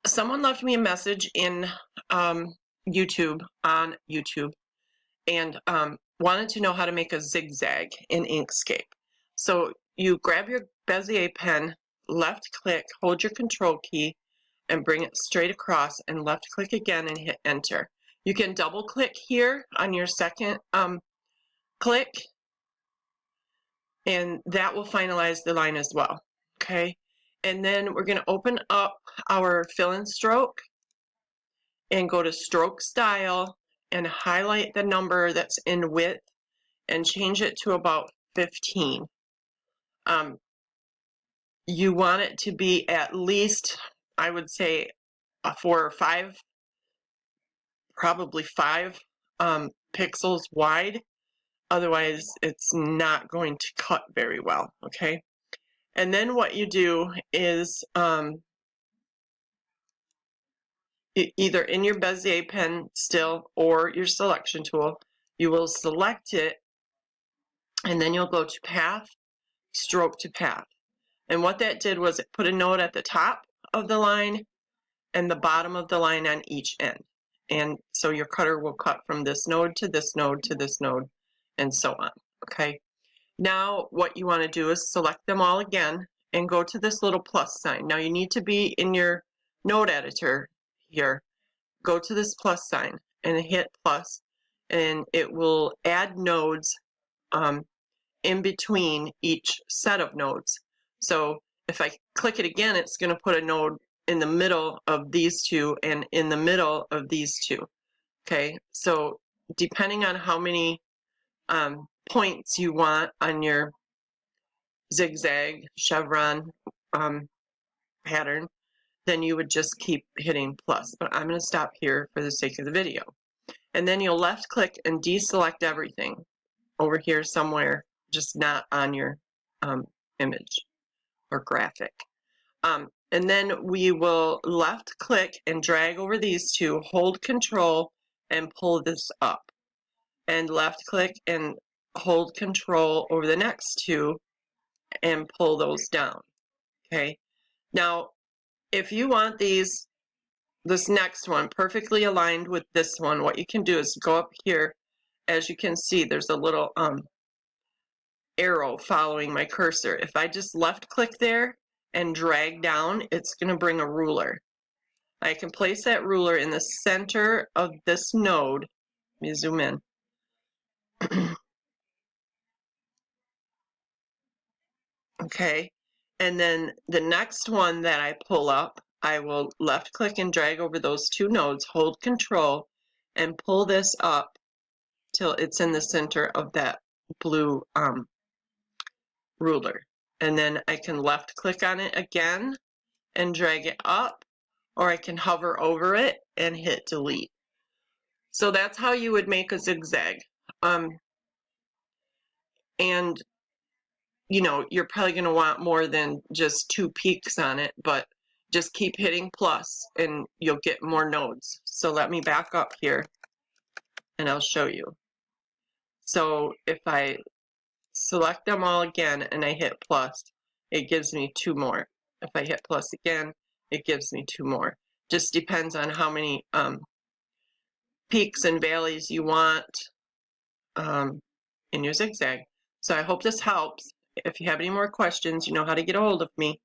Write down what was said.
Someone left me a message in YouTube, on YouTube, and wanted to know how to make a zigzag in Inkscape. So you grab your Bezier pen, left click, hold your control key, and bring it straight across, and left click again and hit enter. You can double click here on your second click, and that will finalize the line as well. Okay, and then we're going to open up our fill and stroke and go to stroke style and highlight the number that's in width and change it to about 15. You want it to be at least, I would say, 4 or 5, probably 5 pixels wide. Otherwise, it's not going to cut very well, okay? And then what you do is either in your Bezier pen still or your selection tool, you will select it, and then you'll go to path, stroke to path. And what that did was it put a node at the top of the line and the bottom of the line on each end. And so your cutter will cut from this node to this node to this node and so on, okay? Now what you want to do is select them all again and go to this little plus sign. Now you need to be in your node editor here. Go to this plus sign and hit plus, and it will add nodes in between each set of nodes. So if I click it again, it's going to put a node in the middle of these two and in the middle of these two. Okay, so depending on how many points you want on your zigzag chevron pattern, then you would just keep hitting plus. But I'm going to stop here for the sake of the video. And then you'll left click and deselect everything over here somewhere, just not on your image or graphic. And then we will left click and drag over these two, hold control and pull this up. And left click and hold control over the next two and pull those down. Okay. Now, if you want this next one perfectly aligned with this one, what you can do is go up here. As you can see, there's a little arrow following my cursor. If I just left click there and drag down, it's going to bring a ruler. I can place that ruler in the center of this node. Let me zoom in. Okay, and then the next one that I pull up, I will left click and drag over those two nodes, hold control, and pull this up till it's in the center of that blue ruler. And then I can left click on it again and drag it up, or I can hover over it and hit delete. So that's how you would make a zigzag. And you know, you're probably going to want more than just 2 peaks on it, but just keep hitting plus and you'll get more nodes. So let me back up here and I'll show you. So if I select them all again and I hit plus, it gives me 2 more. If I hit plus again, it gives me 2 more. Just depends on how many peaks and valleys you want in your zigzag. So I hope this helps. If you have any more questions, you know how to get a hold of me.